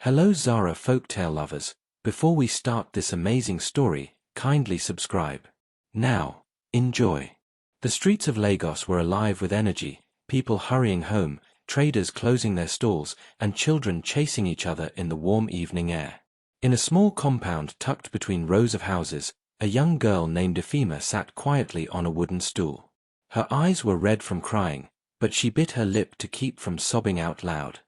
Hello Zahra folktale lovers, before we start this amazing story, kindly subscribe. Now, enjoy. The streets of Lagos were alive with energy, people hurrying home, traders closing their stalls, and children chasing each other in the warm evening air. In a small compound tucked between rows of houses, a young girl named Efima sat quietly on a wooden stool. Her eyes were red from crying, but she bit her lip to keep from sobbing out loud.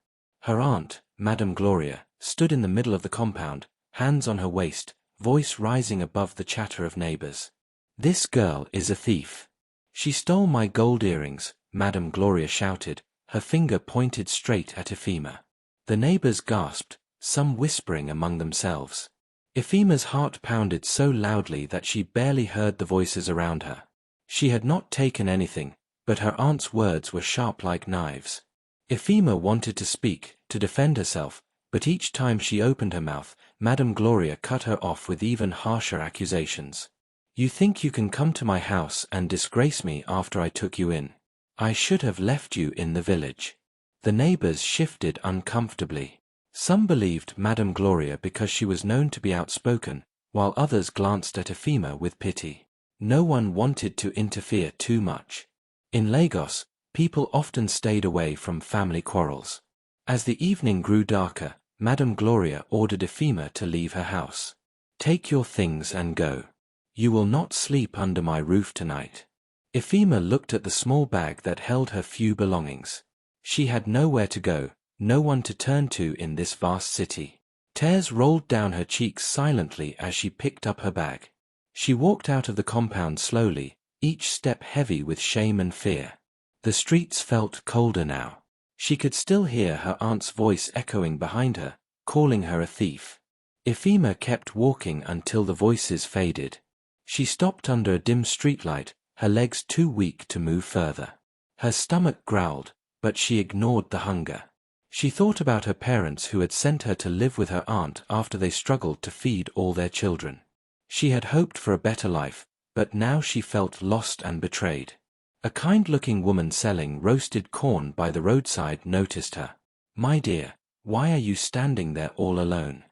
Her aunt, Madame Gloria, stood in the middle of the compound, hands on her waist, voice rising above the chatter of neighbors. "This girl is a thief. She stole my gold earrings," Madame Gloria shouted, her finger pointed straight at Efima. The neighbors gasped, some whispering among themselves. Efima's heart pounded so loudly that she barely heard the voices around her. She had not taken anything, but her aunt's words were sharp like knives. Efima wanted to speak, to defend herself, but each time she opened her mouth, Madame Gloria cut her off with even harsher accusations. "You think you can come to my house and disgrace me after I took you in? I should have left you in the village." The neighbors shifted uncomfortably. Some believed Madame Gloria because she was known to be outspoken, while others glanced at Efima with pity. No one wanted to interfere too much. In Lagos, people often stayed away from family quarrels. As the evening grew darker, Madame Gloria ordered Efima to leave her house. "Take your things and go. You will not sleep under my roof tonight." Efima looked at the small bag that held her few belongings. She had nowhere to go, no one to turn to in this vast city. Tears rolled down her cheeks silently as she picked up her bag. She walked out of the compound slowly, each step heavy with shame and fear. The streets felt colder now. She could still hear her aunt's voice echoing behind her, calling her a thief. Efima kept walking until the voices faded. She stopped under a dim streetlight, her legs too weak to move further. Her stomach growled, but she ignored the hunger. She thought about her parents who had sent her to live with her aunt after they struggled to feed all their children. She had hoped for a better life, but now she felt lost and betrayed. A kind-looking woman selling roasted corn by the roadside noticed her. "My dear, why are you standing there all alone?"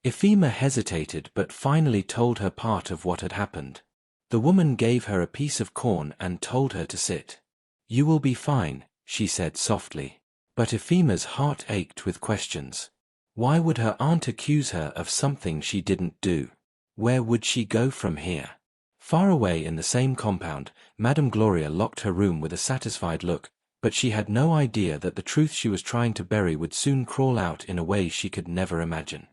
Efima hesitated but finally told her part of what had happened. The woman gave her a piece of corn and told her to sit. "You will be fine," she said softly. But Efima's heart ached with questions. Why would her aunt accuse her of something she didn't do? Where would she go from here? Far away in the same compound, Madame Gloria locked her room with a satisfied look, but she had no idea that the truth she was trying to bury would soon crawl out in a way she could never imagine.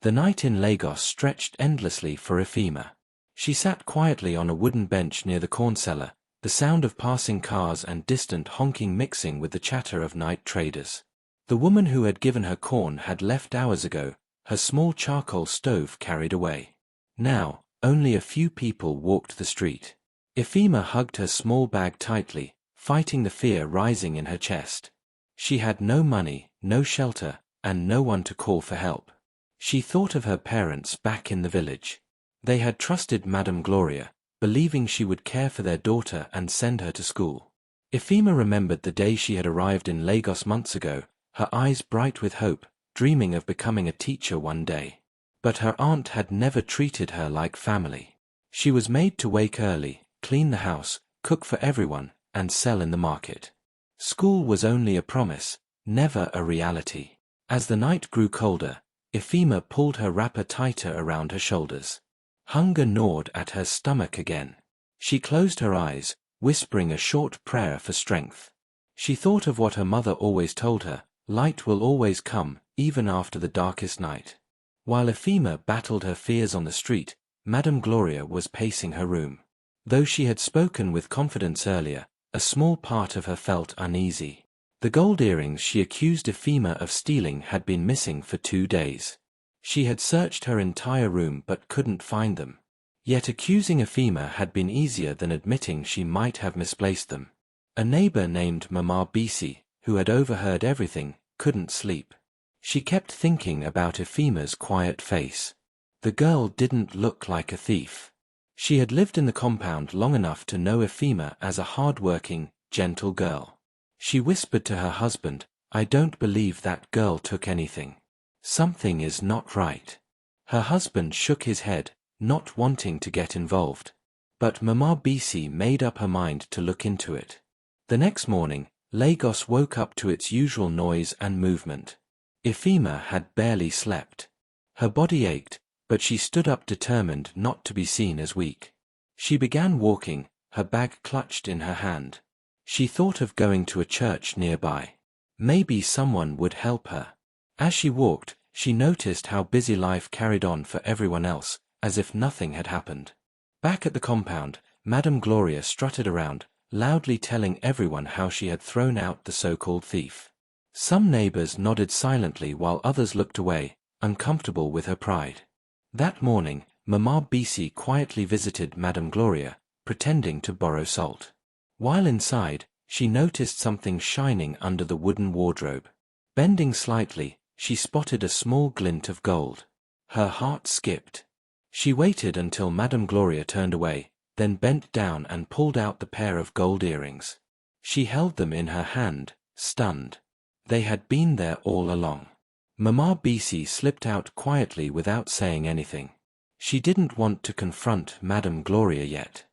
The night in Lagos stretched endlessly for Efima. She sat quietly on a wooden bench near the corn cellar, the sound of passing cars and distant honking mixing with the chatter of night traders. The woman who had given her corn had left hours ago, her small charcoal stove carried away. Now, only a few people walked the street. Efima hugged her small bag tightly, fighting the fear rising in her chest. She had no money, no shelter, and no one to call for help. She thought of her parents back in the village. They had trusted Madame Gloria, believing she would care for their daughter and send her to school. Efima remembered the day she had arrived in Lagos months ago, her eyes bright with hope, dreaming of becoming a teacher one day. But her aunt had never treated her like family. She was made to wake early, clean the house, cook for everyone, and sell in the market. School was only a promise, never a reality. As the night grew colder, Efima pulled her wrapper tighter around her shoulders. Hunger gnawed at her stomach again. She closed her eyes, whispering a short prayer for strength. She thought of what her mother always told her, light will always come, even after the darkest night. While Efima battled her fears on the street, Madame Gloria was pacing her room. Though she had spoken with confidence earlier, a small part of her felt uneasy. The gold earrings she accused Efima of stealing had been missing for 2 days. She had searched her entire room but couldn't find them. Yet accusing Efima had been easier than admitting she might have misplaced them. A neighbor named Mama Bisi, who had overheard everything, couldn't sleep. She kept thinking about Efima's quiet face. The girl didn't look like a thief. She had lived in the compound long enough to know Efima as a hard-working, gentle girl. She whispered to her husband, "I don't believe that girl took anything." Something is not right. Her husband shook his head, not wanting to get involved. But Mama BC made up her mind to look into it. The next morning, Lagos woke up to its usual noise and movement. Ifema had barely slept. Her body ached, but she stood up determined not to be seen as weak. She began walking, her bag clutched in her hand. She thought of going to a church nearby. Maybe someone would help her. As she walked, she noticed how busy life carried on for everyone else, as if nothing had happened. Back at the compound, Madame Gloria strutted around, loudly telling everyone how she had thrown out the so-called thief. Some neighbors nodded silently while others looked away, uncomfortable with her pride. That morning, Mama BC quietly visited Madame Gloria, pretending to borrow salt. While inside, she noticed something shining under the wooden wardrobe. Bending slightly, she spotted a small glint of gold. Her heart skipped. She waited until Madame Gloria turned away, then bent down and pulled out the pair of gold earrings. She held them in her hand, stunned. They had been there all along. Mama BC slipped out quietly without saying anything. She didn't want to confront Madame Gloria yet.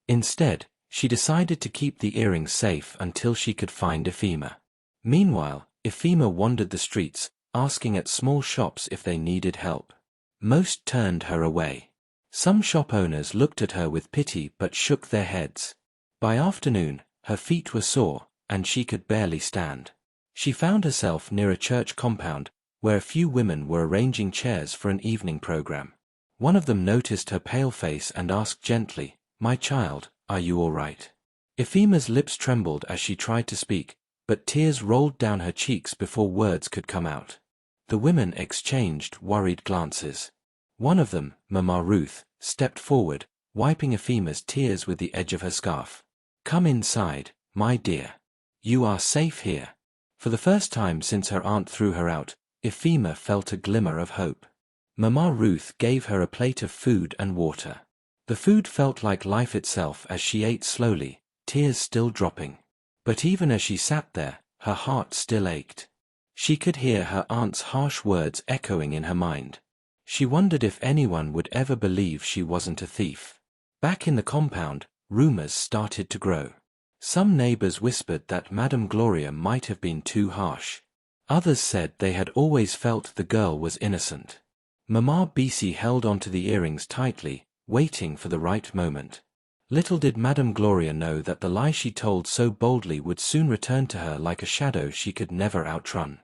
Instead, she decided to keep the earrings safe until she could find Ifema. Meanwhile, Ifema wandered the streets, asking at small shops if they needed help. Most turned her away. Some shop owners looked at her with pity but shook their heads. By afternoon, her feet were sore, and she could barely stand. She found herself near a church compound, where a few women were arranging chairs for an evening program. One of them noticed her pale face and asked gently, "My child, are you all right?" Ifema's lips trembled as she tried to speak, but tears rolled down her cheeks before words could come out. The women exchanged worried glances. One of them, Mama Ruth, stepped forward, wiping Ifema's tears with the edge of her scarf. "Come inside, my dear. You are safe here." For the first time since her aunt threw her out, Ifema felt a glimmer of hope. Mama Ruth gave her a plate of food and water. The food felt like life itself as she ate slowly, tears still dropping. But even as she sat there, her heart still ached. She could hear her aunt's harsh words echoing in her mind. She wondered if anyone would ever believe she wasn't a thief. Back in the compound, rumors started to grow. Some neighbors whispered that Madame Gloria might have been too harsh. Others said they had always felt the girl was innocent. Mama BC held onto the earrings tightly, waiting for the right moment. Little did Madame Gloria know that the lie she told so boldly would soon return to her like a shadow she could never outrun.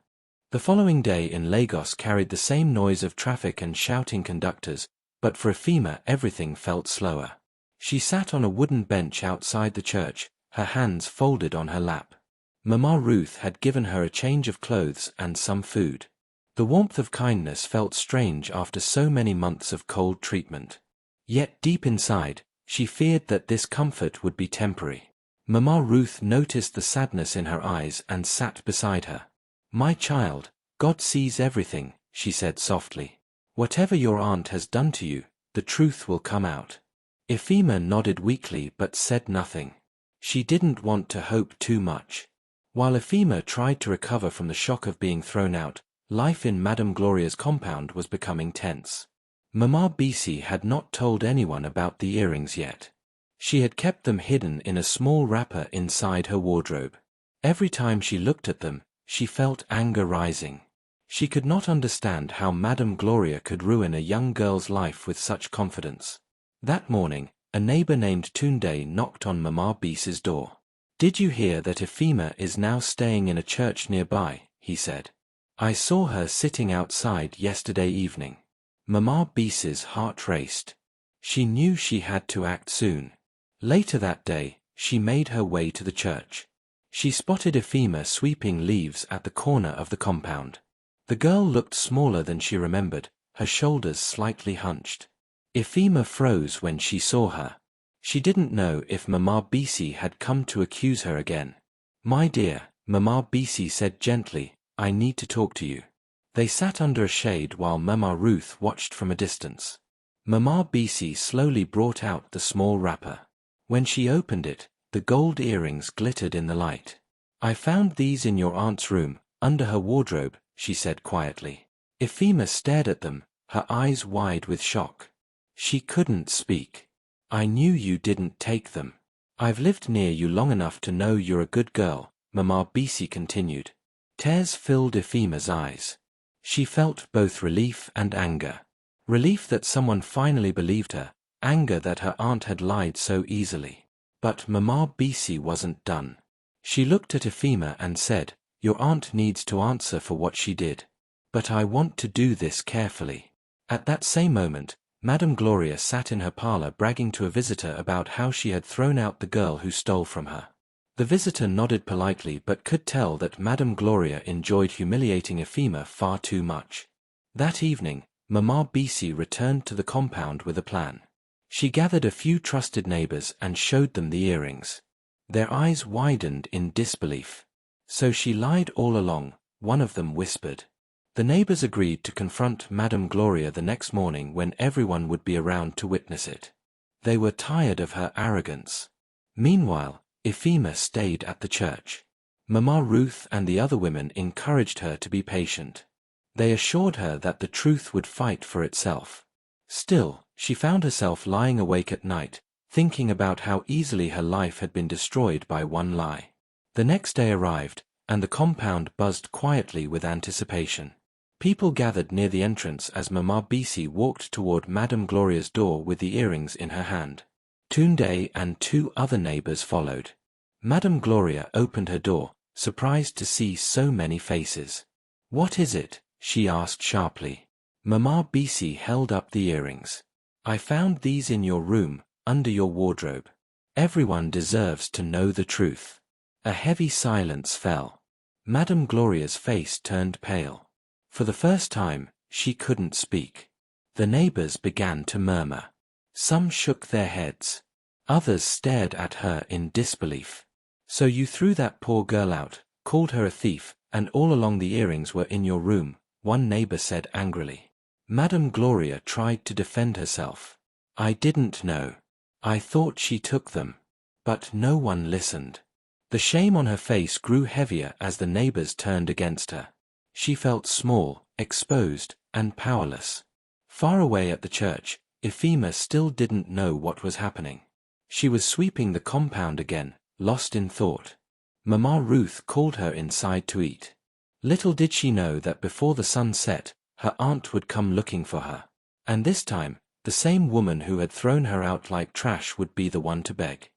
The following day in Lagos carried the same noise of traffic and shouting conductors, but for Ifema everything felt slower. She sat on a wooden bench outside the church, her hands folded on her lap. Mama Ruth had given her a change of clothes and some food. The warmth of kindness felt strange after so many months of cold treatment. Yet deep inside, she feared that this comfort would be temporary. Mama Ruth noticed the sadness in her eyes and sat beside her. "My child, God sees everything," she said softly. "Whatever your aunt has done to you, the truth will come out." Ifema nodded weakly but said nothing. She didn't want to hope too much. While Ifema tried to recover from the shock of being thrown out, life in Madame Gloria's compound was becoming tense. Mama BC had not told anyone about the earrings yet. She had kept them hidden in a small wrapper inside her wardrobe. Every time she looked at them, she felt anger rising. She could not understand how Madame Gloria could ruin a young girl's life with such confidence. That morning, a neighbor named Tunde knocked on Mama BC's door. "Did you hear that Ifema is now staying in a church nearby?" he said. "I saw her sitting outside yesterday evening." Mama BC's heart raced. She knew she had to act soon. Later that day, she made her way to the church. She spotted Ifema sweeping leaves at the corner of the compound. The girl looked smaller than she remembered, her shoulders slightly hunched. Ifema froze when she saw her. She didn't know if Mama BC had come to accuse her again. "My dear," Mama BC said gently, "I need to talk to you." They sat under a shade while Mama Ruth watched from a distance. Mama BC slowly brought out the small wrapper. When she opened it, the gold earrings glittered in the light. "I found these in your aunt's room, under her wardrobe," she said quietly. Ephema stared at them, her eyes wide with shock. She couldn't speak. I knew you didn't take them. I've lived near you long enough to know you're a good girl, Mama Bisi continued. Tears filled Ephema's eyes. She felt both relief and anger. Relief that someone finally believed her, anger that her aunt had lied so easily. But Mama Bisi wasn't done. She looked at Ephema and said, "Your aunt needs to answer for what she did. But I want to do this carefully." At that same moment, Madame Gloria sat in her parlor bragging to a visitor about how she had thrown out the girl who stole from her. The visitor nodded politely but could tell that Madame Gloria enjoyed humiliating Ephema far too much. That evening, Mama Bisi returned to the compound with a plan. She gathered a few trusted neighbors and showed them the earrings. Their eyes widened in disbelief. "So she lied all along," one of them whispered. The neighbors agreed to confront Madame Gloria the next morning when everyone would be around to witness it. They were tired of her arrogance. Meanwhile, Ephema stayed at the church. Mama Ruth and the other women encouraged her to be patient. They assured her that the truth would fight for itself. Still, she found herself lying awake at night, thinking about how easily her life had been destroyed by one lie. The next day arrived, and the compound buzzed quietly with anticipation. People gathered near the entrance as Mama Bisi walked toward Madame Gloria's door with the earrings in her hand. Tunde and two other neighbors followed. Madame Gloria opened her door, surprised to see so many faces. "What is it?" she asked sharply. Mama Bisi held up the earrings. "I found these in your room, under your wardrobe. Everyone deserves to know the truth." A heavy silence fell. Madame Gloria's face turned pale. For the first time, she couldn't speak. The neighbors began to murmur. Some shook their heads. Others stared at her in disbelief. "So you threw that poor girl out, called her a thief, and all along the earrings were in your room," one neighbor said angrily. Madame Gloria tried to defend herself. "I didn't know. I thought she took them." But no one listened. The shame on her face grew heavier as the neighbors turned against her. She felt small, exposed, and powerless. Far away at the church, Ephema still didn't know what was happening. She was sweeping the compound again, lost in thought. Mama Ruth called her inside to eat. Little did she know that before the sun set, her aunt would come looking for her. And this time, the same woman who had thrown her out like trash would be the one to beg.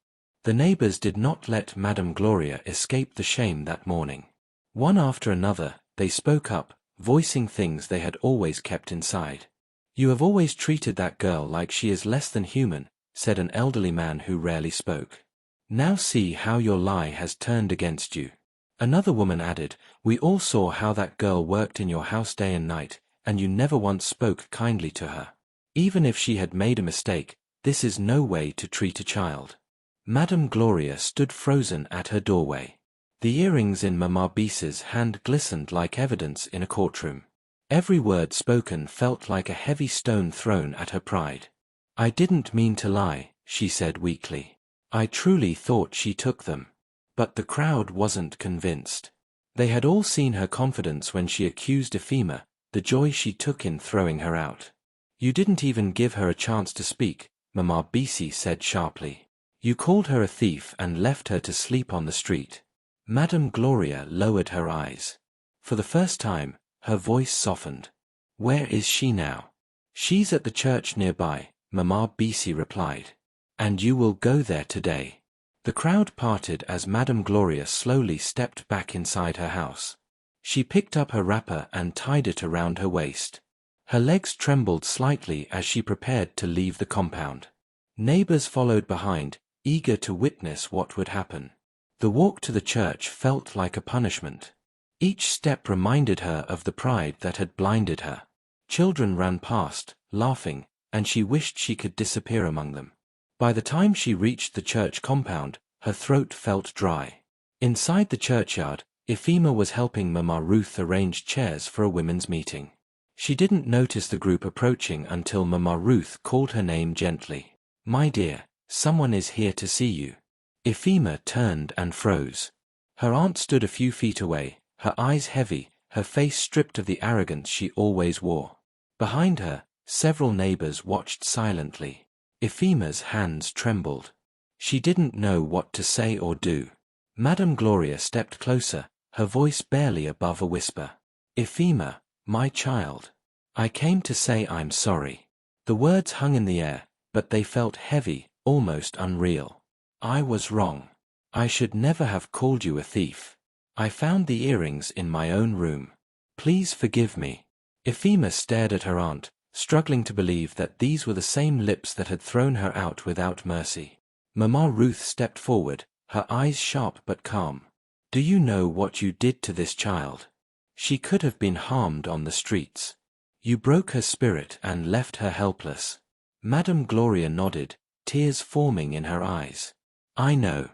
The neighbors did not let Madame Gloria escape the shame that morning. One after another, they spoke up, voicing things they had always kept inside. "You have always treated that girl like she is less than human," said an elderly man who rarely spoke. "Now see how your lie has turned against you." Another woman added, "We all saw how that girl worked in your house day and night, and you never once spoke kindly to her. Even if she had made a mistake, this is no way to treat a child." Madame Gloria stood frozen at her doorway. The earrings in Mama Bisi's hand glistened like evidence in a courtroom. Every word spoken felt like a heavy stone thrown at her pride. "I didn't mean to lie," she said weakly. "I truly thought she took them." But the crowd wasn't convinced. They had all seen her confidence when she accused Ephema, the joy she took in throwing her out. "You didn't even give her a chance to speak," Mama Bisi said sharply. "You called her a thief and left her to sleep on the street." Madame Gloria lowered her eyes. For the first time, her voice softened. "Where is she now?" "She's at the church nearby," Mama Bisi replied. "And you will go there today." The crowd parted as Madame Gloria slowly stepped back inside her house. She picked up her wrapper and tied it around her waist. Her legs trembled slightly as she prepared to leave the compound. Neighbors followed behind, eager to witness what would happen. The walk to the church felt like a punishment. Each step reminded her of the pride that had blinded her. Children ran past, laughing, and she wished she could disappear among them. By the time she reached the church compound, her throat felt dry. Inside the churchyard, Ephema was helping Mama Ruth arrange chairs for a women's meeting. She didn't notice the group approaching until Mama Ruth called her name gently. "My dear, someone is here to see you." Ephema turned and froze. Her aunt stood a few feet away, her eyes heavy, her face stripped of the arrogance she always wore. Behind her, several neighbors watched silently. Epheme's hands trembled. She didn't know what to say or do. Madame Gloria stepped closer, her voice barely above a whisper. "Ephema, my child. I came to say I'm sorry." The words hung in the air, but they felt heavy, almost unreal. "I was wrong. I should never have called you a thief. I found the earrings in my own room. Please forgive me." Ephema stared at her aunt, struggling to believe that these were the same lips that had thrown her out without mercy. Mama Ruth stepped forward, her eyes sharp but calm. "Do you know what you did to this child? She could have been harmed on the streets. You broke her spirit and left her helpless." Madame Gloria nodded, tears forming in her eyes. I know.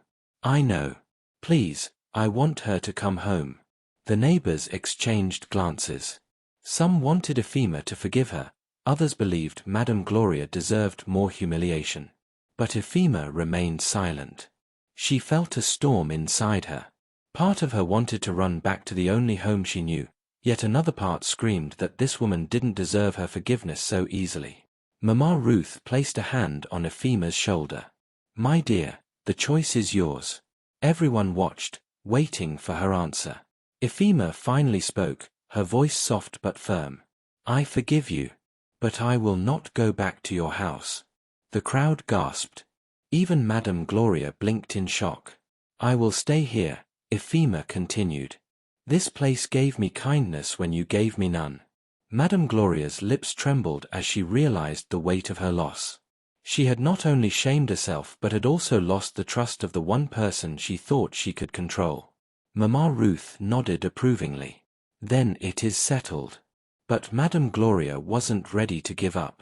Please, I want her to come home." The neighbors exchanged glances. Some wanted Ephema to forgive her, others believed Madame Gloria deserved more humiliation. But Ephema remained silent. She felt a storm inside her. Part of her wanted to run back to the only home she knew, yet another part screamed that this woman didn't deserve her forgiveness so easily. Mama Ruth placed a hand on Ephema's shoulder. "My dear, the choice is yours." Everyone watched, waiting for her answer. Ephema finally spoke, her voice soft but firm. "I forgive you. But I will not go back to your house." The crowd gasped. Even Madame Gloria blinked in shock. "I will stay here," Ephema continued. "This place gave me kindness when you gave me none." Madame Gloria's lips trembled as she realized the weight of her loss. She had not only shamed herself but had also lost the trust of the one person she thought she could control. Mama Ruth nodded approvingly. "Then it is settled." But Madame Gloria wasn't ready to give up.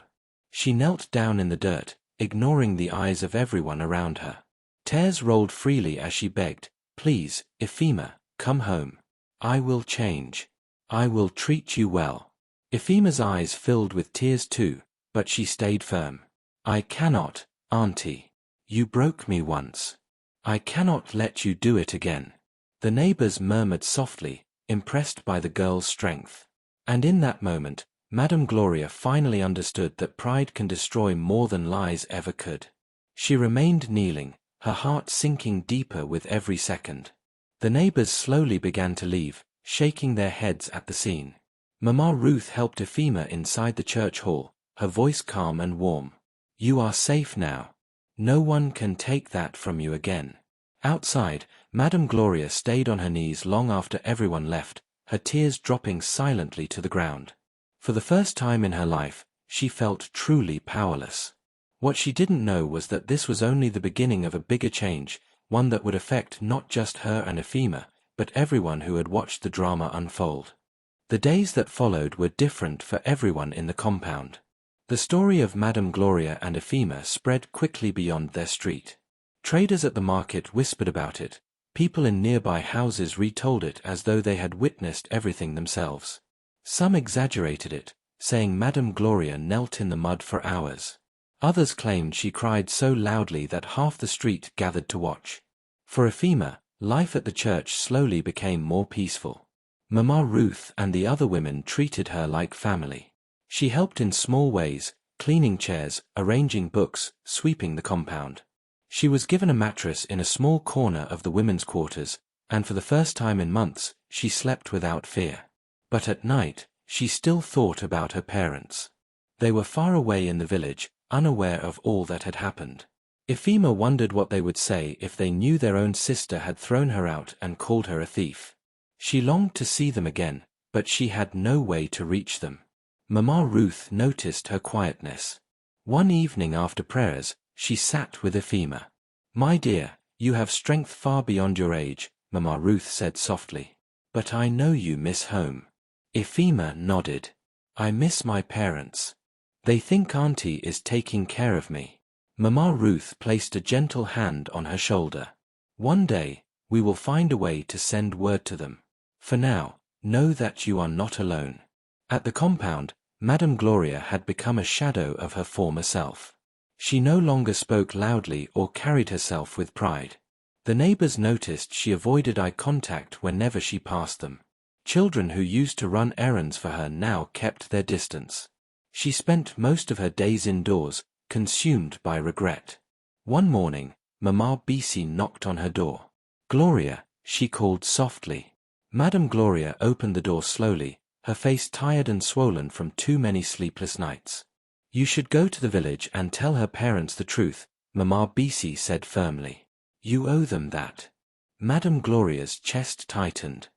She knelt down in the dirt, ignoring the eyes of everyone around her. Tears rolled freely as she begged, "Please, Ephema, come home. I will change. I will treat you well." Ephema's eyes filled with tears too, but she stayed firm. "I cannot, Auntie. You broke me once. I cannot let you do it again." The neighbors murmured softly, impressed by the girl's strength. And in that moment, Madame Gloria finally understood that pride can destroy more than lies ever could. She remained kneeling, her heart sinking deeper with every second. The neighbors slowly began to leave, shaking their heads at the scene. Mama Ruth helped Ephema inside the church hall, her voice calm and warm. "You are safe now. No one can take that from you again." Outside, Madame Gloria stayed on her knees long after everyone left, her tears dropping silently to the ground. For the first time in her life, she felt truly powerless. What she didn't know was that this was only the beginning of a bigger change, one that would affect not just her and Ephema, but everyone who had watched the drama unfold. The days that followed were different for everyone in the compound. The story of Madame Gloria and Ephema spread quickly beyond their street. Traders at the market whispered about it. People in nearby houses retold it as though they had witnessed everything themselves. Some exaggerated it, saying Madame Gloria knelt in the mud for hours. Others claimed she cried so loudly that half the street gathered to watch. For Ephema, life at the church slowly became more peaceful. Mama Ruth and the other women treated her like family. She helped in small ways, cleaning chairs, arranging books, sweeping the compound. She was given a mattress in a small corner of the women's quarters, and for the first time in months, she slept without fear. But at night, she still thought about her parents. They were far away in the village, unaware of all that had happened. Ephema wondered what they would say if they knew their own sister had thrown her out and called her a thief. She longed to see them again, but she had no way to reach them. Mama Ruth noticed her quietness. One evening after prayers, she sat with Ephema. "My dear, you have strength far beyond your age," Mama Ruth said softly. "But I know you miss home." Ephema nodded. "I miss my parents. They think Auntie is taking care of me." Mama Ruth placed a gentle hand on her shoulder. "One day, we will find a way to send word to them. For now, know that you are not alone." At the compound, Madame Gloria had become a shadow of her former self. She no longer spoke loudly or carried herself with pride. The neighbors noticed she avoided eye contact whenever she passed them. Children who used to run errands for her now kept their distance. She spent most of her days indoors, consumed by regret. One morning, Mama Bisi knocked on her door. "Gloria," she called softly. Madame Gloria opened the door slowly, her face tired and swollen from too many sleepless nights. "You should go to the village and tell her parents the truth," Mama Bisi said firmly. "You owe them that." Madame Gloria's chest tightened.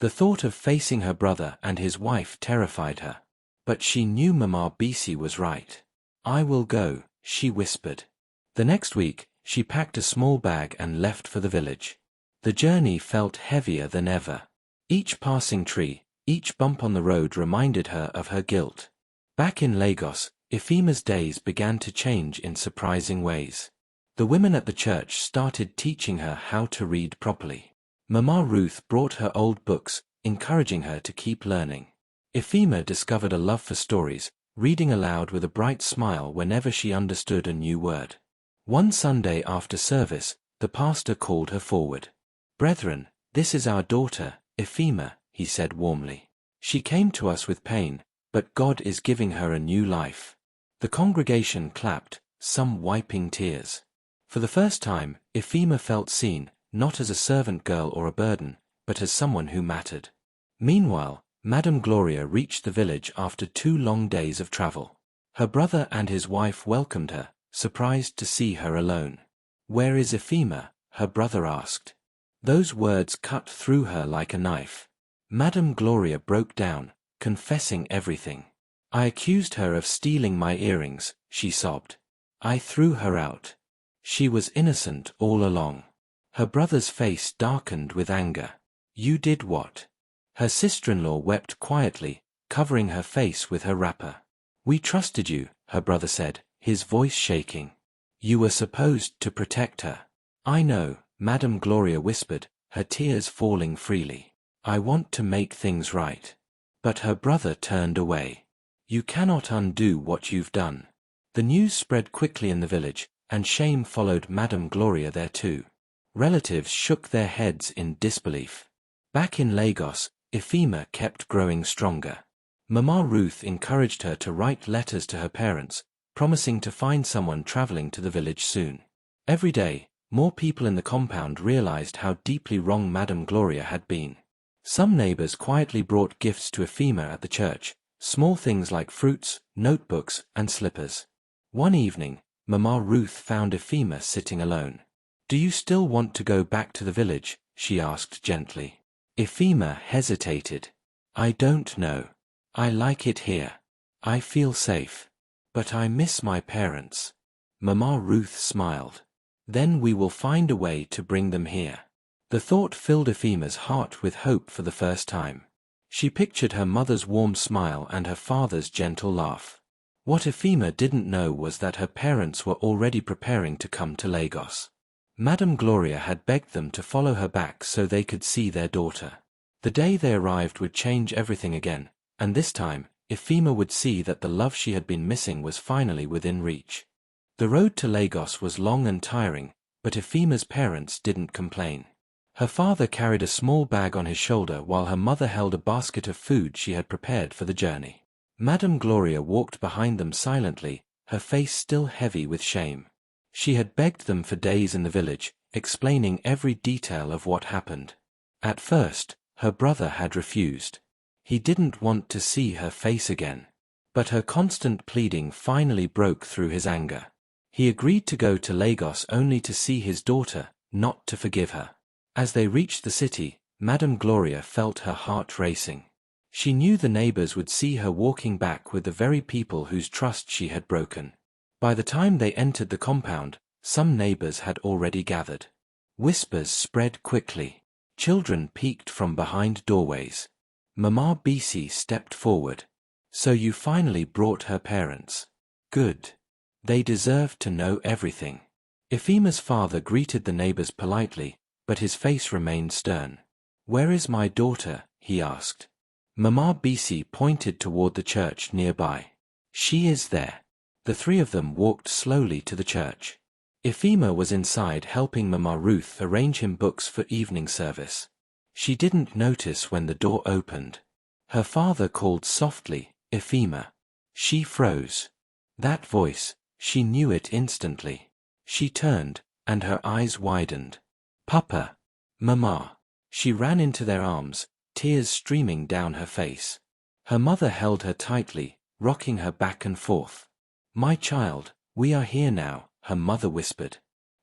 The thought of facing her brother and his wife terrified her. But she knew Mama Bisi was right. "I will go," she whispered. The next week, she packed a small bag and left for the village. The journey felt heavier than ever. Each passing tree, each bump on the road reminded her of her guilt. Back in Lagos, Ifema's days began to change in surprising ways. The women at the church started teaching her how to read properly. Mama Ruth brought her old books, encouraging her to keep learning. Ifema discovered a love for stories, reading aloud with a bright smile whenever she understood a new word. One Sunday after service, the pastor called her forward. "Brethren, this is our daughter, Ifema," he said warmly. "She came to us with pain, but God is giving her a new life." The congregation clapped, some wiping tears. For the first time, Ifema felt seen, not as a servant girl or a burden, but as someone who mattered. Meanwhile, Madame Gloria reached the village after 2 long days of travel. Her brother and his wife welcomed her, surprised to see her alone. "Where is Ifema?" her brother asked. Those words cut through her like a knife. Madame Gloria broke down, confessing everything. "I accused her of stealing my earrings," she sobbed. "I threw her out. She was innocent all along." Her brother's face darkened with anger. "You did what?" Her sister-in-law wept quietly, covering her face with her wrapper. "We trusted you," her brother said, his voice shaking. "You were supposed to protect her." "I know," Madame Gloria whispered, her tears falling freely. "I want to make things right." But her brother turned away. "You cannot undo what you've done." The news spread quickly in the village, and shame followed Madame Gloria there too. Relatives shook their heads in disbelief. Back in Lagos, Ifema kept growing stronger. Mama Ruth encouraged her to write letters to her parents, promising to find someone traveling to the village soon. Every day, more people in the compound realized how deeply wrong Madame Gloria had been. Some neighbors quietly brought gifts to Ifema at the church, small things like fruits, notebooks, and slippers. One evening, Mama Ruth found Ifema sitting alone. "Do you still want to go back to the village?" she asked gently. Ifema hesitated. "I don't know. I like it here. I feel safe. But I miss my parents." Mama Ruth smiled. "Then we will find a way to bring them here." The thought filled Ifema's heart with hope for the first time. She pictured her mother's warm smile and her father's gentle laugh. What Ifema didn't know was that her parents were already preparing to come to Lagos. Madame Gloria had begged them to follow her back so they could see their daughter. The day they arrived would change everything again, and this time, Ifema would see that the love she had been missing was finally within reach. The road to Lagos was long and tiring, but Ifema's parents didn't complain. Her father carried a small bag on his shoulder while her mother held a basket of food she had prepared for the journey. Madame Gloria walked behind them silently, her face still heavy with shame. She had begged them for days in the village, explaining every detail of what happened. At first, her brother had refused. He didn't want to see her face again. But her constant pleading finally broke through his anger. He agreed to go to Lagos only to see his daughter, not to forgive her. As they reached the city, Madame Gloria felt her heart racing. She knew the neighbors would see her walking back with the very people whose trust she had broken. By the time they entered the compound, some neighbors had already gathered. Whispers spread quickly. Children peeked from behind doorways. Mama Bisi stepped forward. "So you finally brought her parents. Good. They deserve to know everything." Ifema's father greeted the neighbors politely, but his face remained stern. "Where is my daughter?" he asked. Mama Bisi pointed toward the church nearby. "She is there." The three of them walked slowly to the church. Ifema was inside helping Mama Ruth arrange him books for evening service. She didn't notice when the door opened. Her father called softly, "Ephema." She froze. That voice, she knew it instantly. She turned, and her eyes widened. "Papa! Mama!" She ran into their arms, tears streaming down her face. Her mother held her tightly, rocking her back and forth. "My child, we are here now," her mother whispered.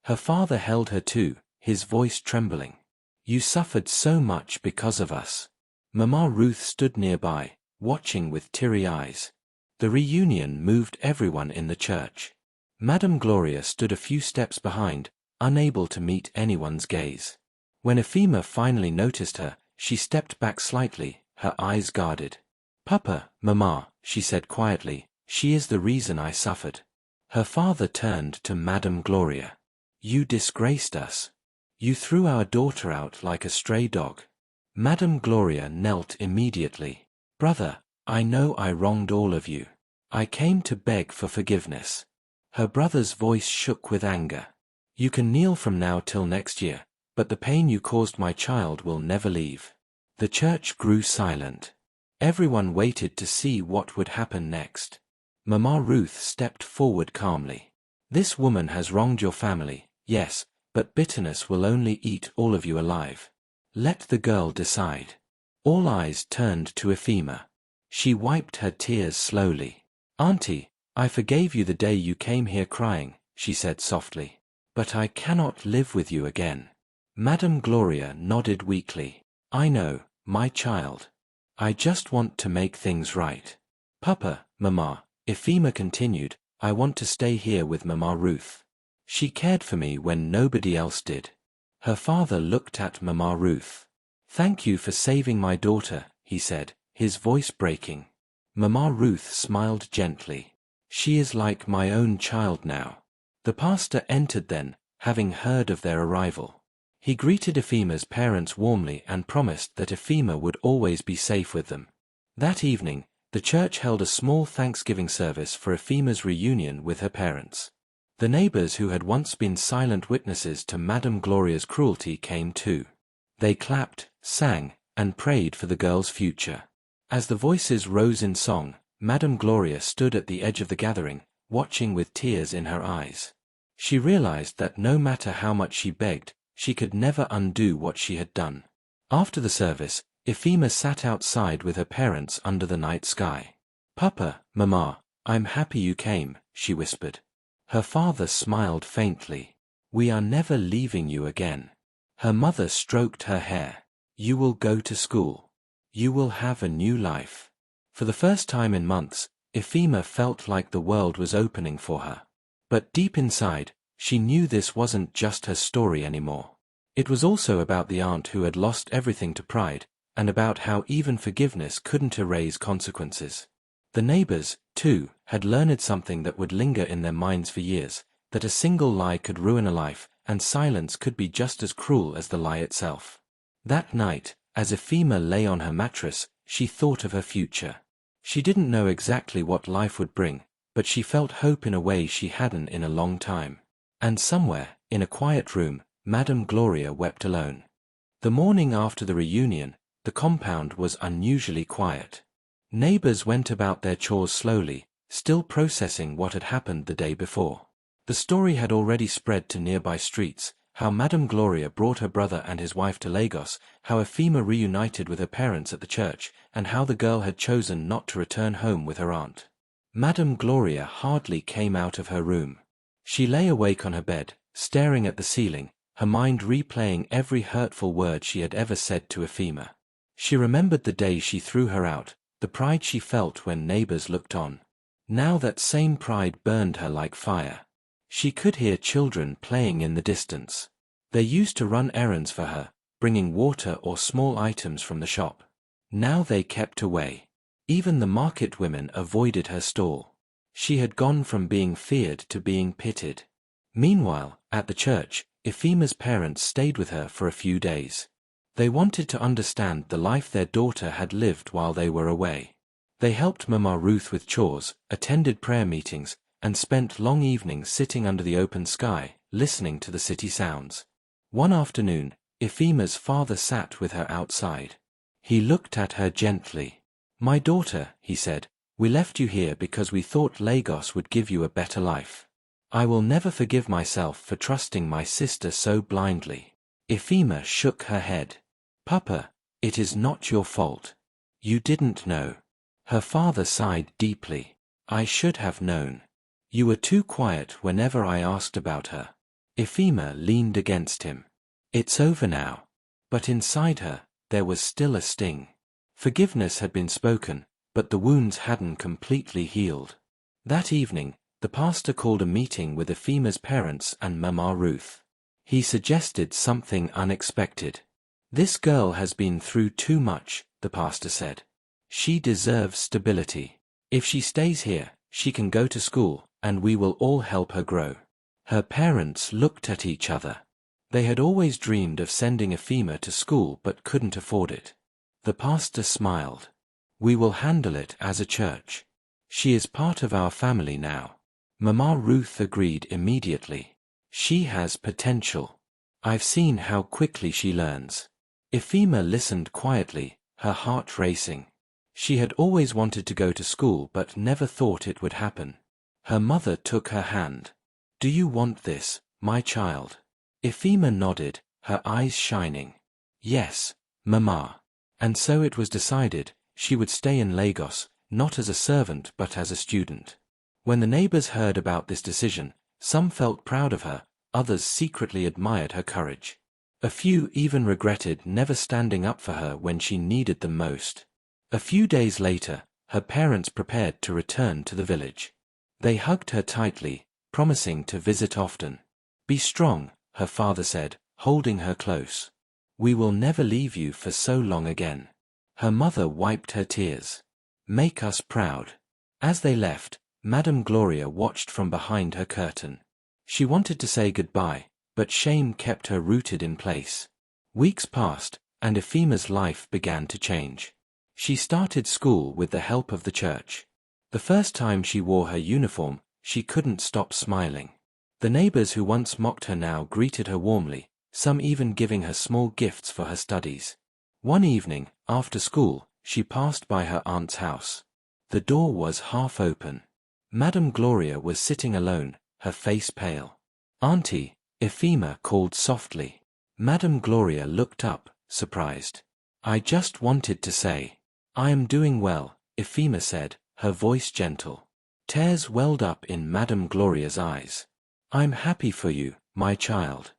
Her father held her too, his voice trembling. "You suffered so much because of us." Mama Ruth stood nearby, watching with teary eyes. The reunion moved everyone in the church. Madame Gloria stood a few steps behind, unable to meet anyone's gaze. When Ephema finally noticed her, she stepped back slightly, her eyes guarded. "Papa, Mama," she said quietly, "she is the reason I suffered." Her father turned to Madame Gloria. "You disgraced us. You threw our daughter out like a stray dog." Madame Gloria knelt immediately. "Brother, I know I wronged all of you. I came to beg for forgiveness." Her brother's voice shook with anger. "You can kneel from now till next year, but the pain you caused my child will never leave." The church grew silent. Everyone waited to see what would happen next. Mama Ruth stepped forward calmly. "This woman has wronged your family, yes, but bitterness will only eat all of you alive. Let the girl decide." All eyes turned to Ephema. She wiped her tears slowly. "Auntie, I forgave you the day you came here crying," she said softly. "But I cannot live with you again." Madame Gloria nodded weakly. "I know, my child. I just want to make things right." "Papa, Mama," Ephema continued, "I want to stay here with Mama Ruth. She cared for me when nobody else did." Her father looked at Mama Ruth. "Thank you for saving my daughter," he said, his voice breaking. Mama Ruth smiled gently. "She is like my own child now." The pastor entered then, having heard of their arrival. He greeted Ephema's parents warmly and promised that Ephema would always be safe with them. That evening, the church held a small Thanksgiving service for Ephema's reunion with her parents. The neighbors who had once been silent witnesses to Madame Gloria's cruelty came too. They clapped, sang, and prayed for the girl's future. As the voices rose in song, Madame Gloria stood at the edge of the gathering, watching with tears in her eyes. She realized that no matter how much she begged, she could never undo what she had done. After the service, Ephema sat outside with her parents under the night sky. "Papa, Mama, I'm happy you came," she whispered. Her father smiled faintly. "We are never leaving you again." Her mother stroked her hair. "You will go to school. You will have a new life." For the first time in months, Ephema felt like the world was opening for her. But deep inside, she knew this wasn't just her story anymore. It was also about the aunt who had lost everything to pride, and about how even forgiveness couldn't erase consequences. The neighbors, too, had learned something that would linger in their minds for years, that a single lie could ruin a life, and silence could be just as cruel as the lie itself. That night, as Ephema lay on her mattress, she thought of her future. She didn't know exactly what life would bring, but she felt hope in a way she hadn't in a long time. And somewhere, in a quiet room, Madame Gloria wept alone. The morning after the reunion, the compound was unusually quiet. Neighbors went about their chores slowly, still processing what had happened the day before. The story had already spread to nearby streets, how Madame Gloria brought her brother and his wife to Lagos, how Ephema reunited with her parents at the church, and how the girl had chosen not to return home with her aunt. Madame Gloria hardly came out of her room. She lay awake on her bed, staring at the ceiling, her mind replaying every hurtful word she had ever said to Ephema. She remembered the day she threw her out, the pride she felt when neighbors looked on. Now that same pride burned her like fire. She could hear children playing in the distance. They used to run errands for her, bringing water or small items from the shop. Now they kept away. Even the market women avoided her stall. She had gone from being feared to being pitied. Meanwhile, at the church, Ephema's parents stayed with her for a few days. They wanted to understand the life their daughter had lived while they were away. They helped Mama Ruth with chores, attended prayer meetings, and spent long evenings sitting under the open sky, listening to the city sounds. One afternoon, Ephima's father sat with her outside. He looked at her gently. "My daughter," he said, "we left you here because we thought Lagos would give you a better life. I will never forgive myself for trusting my sister so blindly." Ephima shook her head. "Papa, it is not your fault. You didn't know." Her father sighed deeply. "I should have known. You were too quiet whenever I asked about her." Ephima leaned against him. "It's over now." But inside her, there was still a sting. Forgiveness had been spoken, but the wounds hadn't completely healed. That evening, the pastor called a meeting with Ephima's parents and Mama Ruth. He suggested something unexpected. "This girl has been through too much," the pastor said. "She deserves stability. If she stays here, she can go to school, and we will all help her grow." Her parents looked at each other. They had always dreamed of sending Ephima to school but couldn't afford it. The pastor smiled. "We will handle it as a church. She is part of our family now." Mama Ruth agreed immediately. "She has potential. I've seen how quickly she learns." Ephima listened quietly, her heart racing. She had always wanted to go to school but never thought it would happen. Her mother took her hand. "Do you want this, my child?" Ephima nodded, her eyes shining. "Yes, Mama." And so it was decided, she would stay in Lagos, not as a servant but as a student. When the neighbors heard about this decision, some felt proud of her, others secretly admired her courage. A few even regretted never standing up for her when she needed them most. A few days later, her parents prepared to return to the village. They hugged her tightly, promising to visit often. "Be strong," her father said, holding her close. "We will never leave you for so long again." Her mother wiped her tears. "Make us proud." As they left, Madame Gloria watched from behind her curtain. She wanted to say goodbye, but shame kept her rooted in place. Weeks passed, and Ephima's life began to change. She started school with the help of the church. The first time she wore her uniform, she couldn't stop smiling. The neighbors who once mocked her now greeted her warmly, some even giving her small gifts for her studies. One evening, after school, she passed by her aunt's house. The door was half open. Madame Gloria was sitting alone, her face pale. "Auntie," Ephima called softly. Madame Gloria looked up, surprised. "I just wanted to say, I am doing well," Ephima said, her voice gentle. Tears welled up in Madame Gloria's eyes. "I'm happy for you, my child."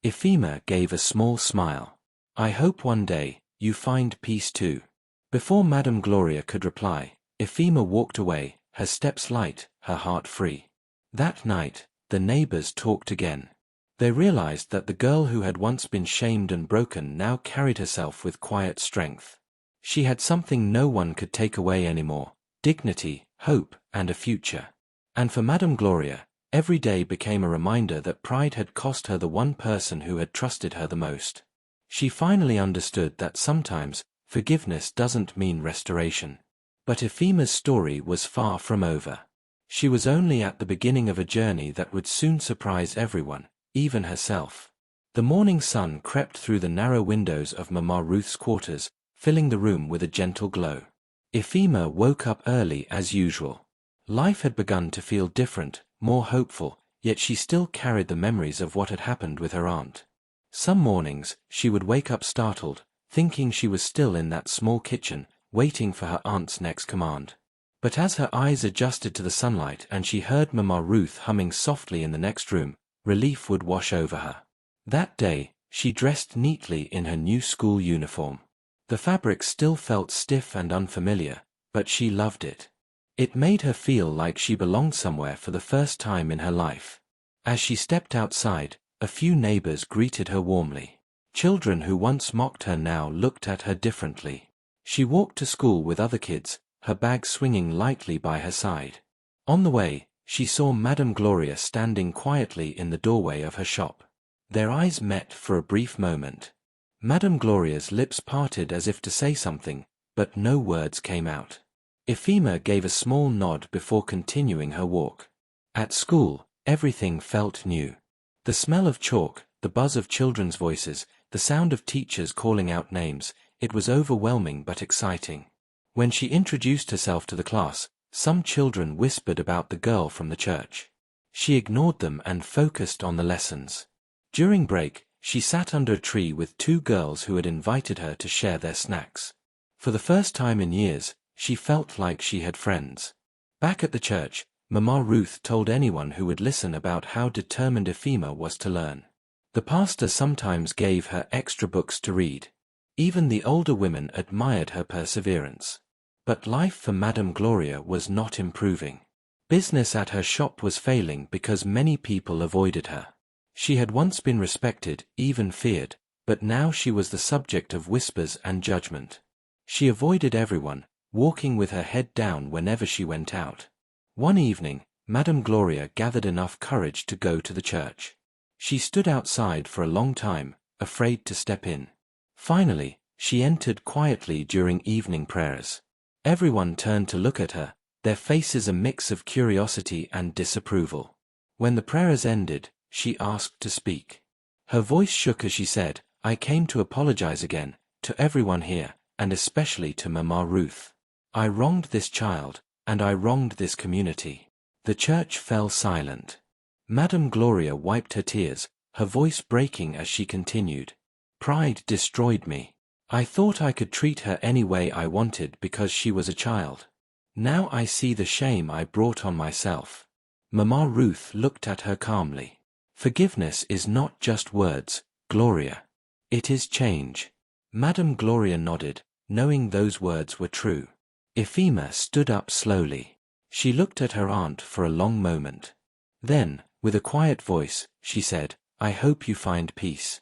Ephima gave a small smile. "I hope one day, you find peace too." Before Madame Gloria could reply, Ephima walked away, her steps light, her heart free. That night, the neighbors talked again. They realized that the girl who had once been shamed and broken now carried herself with quiet strength. She had something no one could take away anymore: dignity, hope, and a future. And for Madame Gloria, every day became a reminder that pride had cost her the one person who had trusted her the most. She finally understood that sometimes, forgiveness doesn't mean restoration. But Ephima's story was far from over. She was only at the beginning of a journey that would soon surprise everyone, even herself. The morning sun crept through the narrow windows of Mama Ruth's quarters, filling the room with a gentle glow. Ephima woke up early as usual. Life had begun to feel different, more hopeful, yet she still carried the memories of what had happened with her aunt. Some mornings, she would wake up startled, thinking she was still in that small kitchen, waiting for her aunt's next command. But as her eyes adjusted to the sunlight and she heard Mama Ruth humming softly in the next room, relief would wash over her. That day, she dressed neatly in her new school uniform. The fabric still felt stiff and unfamiliar, but she loved it. It made her feel like she belonged somewhere for the first time in her life. As she stepped outside, a few neighbors greeted her warmly. Children who once mocked her now looked at her differently. She walked to school with other kids, her bag swinging lightly by her side. On the way, she saw Madame Gloria standing quietly in the doorway of her shop. Their eyes met for a brief moment. Madame Gloria's lips parted as if to say something, but no words came out. Ephima gave a small nod before continuing her walk. At school, everything felt new. The smell of chalk, the buzz of children's voices, the sound of teachers calling out names. It was overwhelming but exciting. When she introduced herself to the class, some children whispered about the girl from the church. She ignored them and focused on the lessons. During break, she sat under a tree with two girls who had invited her to share their snacks. For the first time in years, she felt like she had friends. Back at the church, Mama Ruth told anyone who would listen about how determined Ephema was to learn. The pastor sometimes gave her extra books to read. Even the older women admired her perseverance. But life for Madame Gloria was not improving. Business at her shop was failing because many people avoided her. She had once been respected, even feared, but now she was the subject of whispers and judgment. She avoided everyone, walking with her head down whenever she went out. One evening, Madame Gloria gathered enough courage to go to the church. She stood outside for a long time, afraid to step in. Finally, she entered quietly during evening prayers. Everyone turned to look at her, their faces a mix of curiosity and disapproval. When the prayers ended, she asked to speak. Her voice shook as she said, "I came to apologize again, to everyone here, and especially to Mama Ruth. I wronged this child, and I wronged this community." The church fell silent. Madame Gloria wiped her tears, her voice breaking as she continued. "Pride destroyed me. I thought I could treat her any way I wanted because she was a child. Now I see the shame I brought on myself." Mama Ruth looked at her calmly. "Forgiveness is not just words, Gloria. It is change." Madame Gloria nodded, knowing those words were true. Ephema stood up slowly. She looked at her aunt for a long moment. Then, with a quiet voice, she said, "I hope you find peace."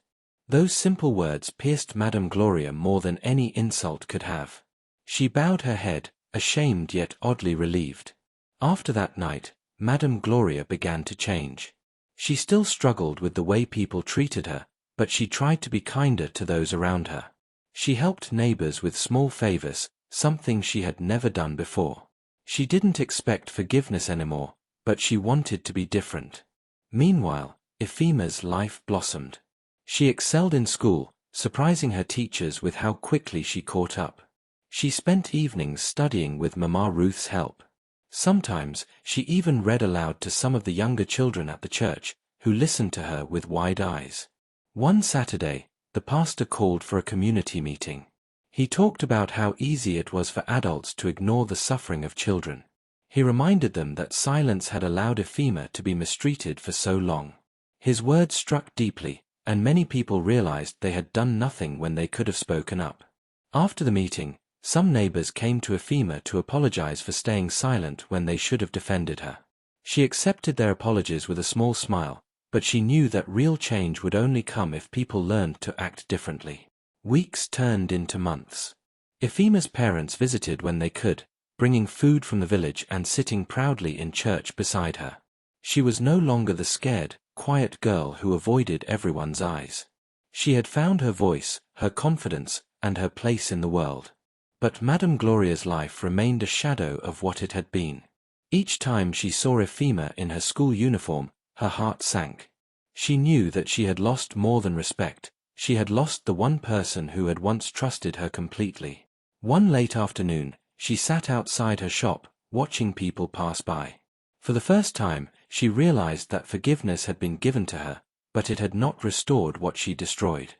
Those simple words pierced Madame Gloria more than any insult could have. She bowed her head, ashamed yet oddly relieved. After that night, Madame Gloria began to change. She still struggled with the way people treated her, but she tried to be kinder to those around her. She helped neighbors with small favors, something she had never done before. She didn't expect forgiveness anymore, but she wanted to be different. Meanwhile, Ephema's life blossomed. She excelled in school, surprising her teachers with how quickly she caught up. She spent evenings studying with Mama Ruth's help. Sometimes, she even read aloud to some of the younger children at the church, who listened to her with wide eyes. One Saturday, the pastor called for a community meeting. He talked about how easy it was for adults to ignore the suffering of children. He reminded them that silence had allowed Ephema to be mistreated for so long. His words struck deeply, and many people realized they had done nothing when they could have spoken up. After the meeting, some neighbors came to Ephema to apologize for staying silent when they should have defended her. She accepted their apologies with a small smile, but she knew that real change would only come if people learned to act differently. Weeks turned into months. Ephema's parents visited when they could, bringing food from the village and sitting proudly in church beside her. She was no longer the scared, quiet girl who avoided everyone's eyes. She had found her voice, her confidence, and her place in the world. But Madame Gloria's life remained a shadow of what it had been. Each time she saw Ephema in her school uniform, her heart sank. She knew that she had lost more than respect. She had lost the one person who had once trusted her completely. One late afternoon, she sat outside her shop, watching people pass by. For the first time, she realized that forgiveness had been given to her, but it had not restored what she destroyed.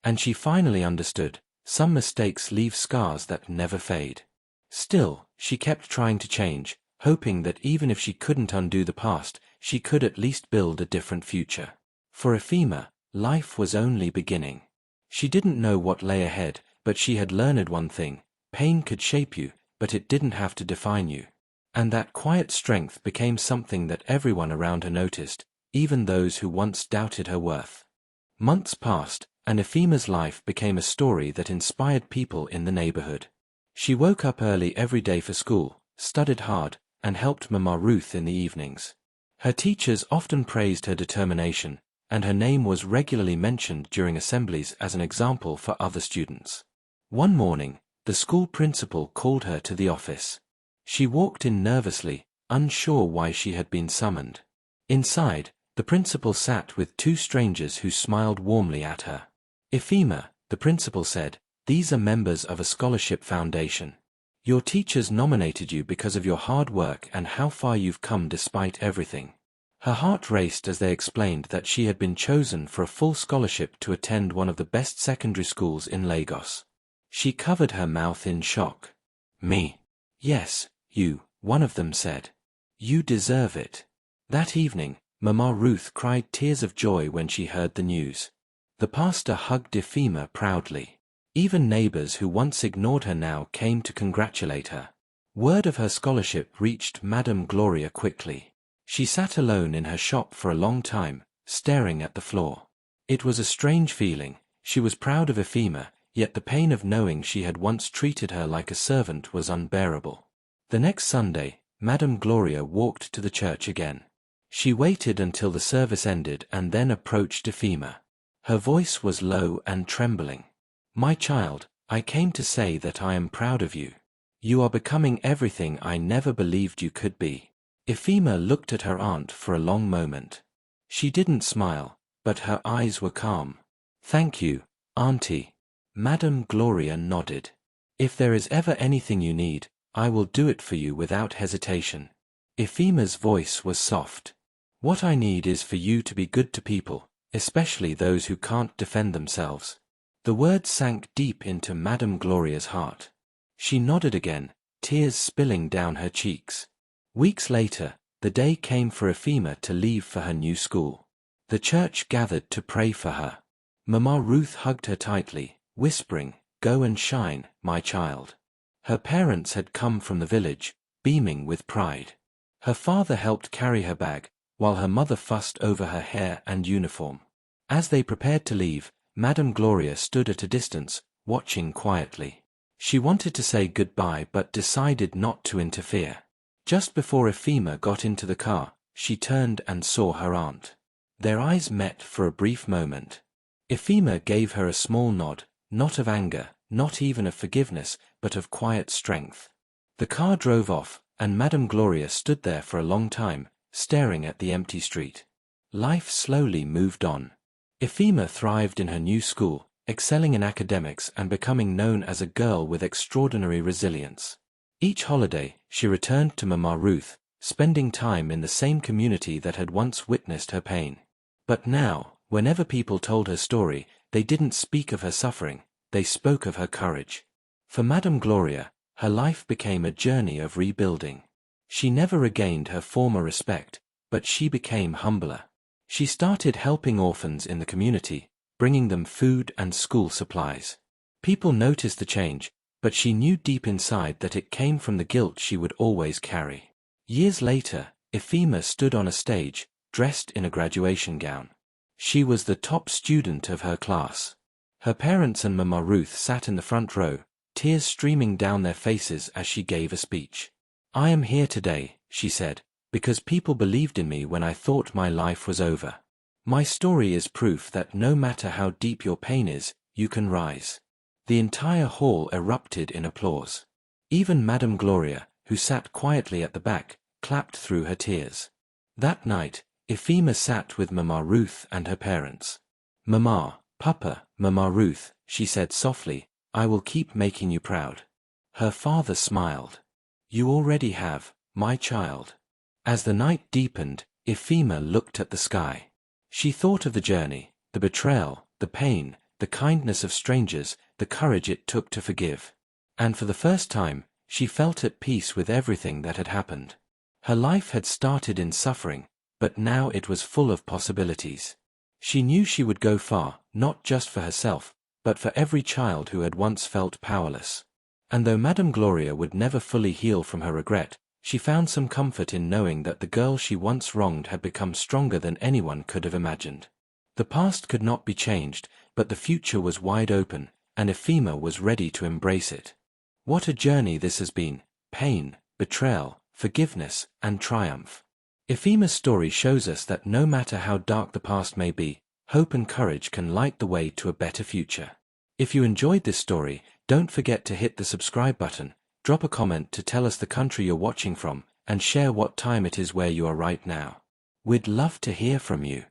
And she finally understood, some mistakes leave scars that never fade. Still, she kept trying to change, hoping that even if she couldn't undo the past, she could at least build a different future. For Ephema, life was only beginning. She didn't know what lay ahead, but she had learned one thing: pain could shape you, but it didn't have to define you. And that quiet strength became something that everyone around her noticed, even those who once doubted her worth. Months passed, and Ephema's life became a story that inspired people in the neighborhood. She woke up early every day for school, studied hard, and helped Mama Ruth in the evenings. Her teachers often praised her determination, and her name was regularly mentioned during assemblies as an example for other students. One morning, the school principal called her to the office. She walked in nervously, unsure why she had been summoned. Inside, the principal sat with two strangers who smiled warmly at her. Ephema, the principal said, these are members of a scholarship foundation. Your teachers nominated you because of your hard work and how far you've come despite everything. Her heart raced as they explained that she had been chosen for a full scholarship to attend one of the best secondary schools in Lagos. She covered her mouth in shock. Me? Yes, you, one of them said. You deserve it. That evening, Mama Ruth cried tears of joy when she heard the news. The pastor hugged Ephema proudly. Even neighbors who once ignored her now came to congratulate her. Word of her scholarship reached Madame Gloria quickly. She sat alone in her shop for a long time, staring at the floor. It was a strange feeling. She was proud of Ephema, yet the pain of knowing she had once treated her like a servant was unbearable. The next Sunday, Madame Gloria walked to the church again. She waited until the service ended and then approached Ephema. Her voice was low and trembling. My child, I came to say that I am proud of you. You are becoming everything I never believed you could be. Ephema looked at her aunt for a long moment. She didn't smile, but her eyes were calm. Thank you, Auntie. Madame Gloria nodded. If there is ever anything you need, I will do it for you without hesitation. Ephema's voice was soft. What I need is for you to be good to people, especially those who can't defend themselves. The words sank deep into Madame Gloria's heart. She nodded again, tears spilling down her cheeks. Weeks later, the day came for Ephema to leave for her new school. The church gathered to pray for her. Mama Ruth hugged her tightly, whispering, "Go and shine, my child." Her parents had come from the village, beaming with pride. Her father helped carry her bag, while her mother fussed over her hair and uniform. As they prepared to leave, Madame Gloria stood at a distance, watching quietly. She wanted to say goodbye but decided not to interfere. Just before Ephema got into the car, she turned and saw her aunt. Their eyes met for a brief moment. Ephema gave her a small nod, not of anger, not even of forgiveness, but of quiet strength. The car drove off, and Madame Gloria stood there for a long time, staring at the empty street. Life slowly moved on. Ephema thrived in her new school, excelling in academics and becoming known as a girl with extraordinary resilience. Each holiday, she returned to Mama Ruth, spending time in the same community that had once witnessed her pain. But now, whenever people told her story, they didn't speak of her suffering, they spoke of her courage. For Madame Gloria, her life became a journey of rebuilding. She never regained her former respect, but she became humbler. She started helping orphans in the community, bringing them food and school supplies. People noticed the change, but she knew deep inside that it came from the guilt she would always carry. Years later, Ephema stood on a stage, dressed in a graduation gown. She was the top student of her class. Her parents and Mama Ruth sat in the front row, tears streaming down their faces as she gave a speech. "I am here today," she said, "because people believed in me when I thought my life was over. My story is proof that no matter how deep your pain is, you can rise." The entire hall erupted in applause. Even Madame Gloria, who sat quietly at the back, clapped through her tears. That night, Ephema sat with Mama Ruth and her parents. "Mama, Papa, Mama Ruth," she said softly, "I will keep making you proud." Her father smiled. "You already have, my child." As the night deepened, Ephema looked at the sky. She thought of the journey, the betrayal, the pain, the kindness of strangers, the courage it took to forgive. And for the first time, she felt at peace with everything that had happened. Her life had started in suffering, but now it was full of possibilities. She knew she would go far, not just for herself, but for every child who had once felt powerless. And though Madame Gloria would never fully heal from her regret, she found some comfort in knowing that the girl she once wronged had become stronger than anyone could have imagined. The past could not be changed, but the future was wide open, and Ephema was ready to embrace it. What a journey this has been: pain, betrayal, forgiveness, and triumph. Ephema's story shows us that no matter how dark the past may be, hope and courage can light the way to a better future. If you enjoyed this story, don't forget to hit the subscribe button, drop a comment to tell us the country you're watching from, and share what time it is where you are right now. We'd love to hear from you.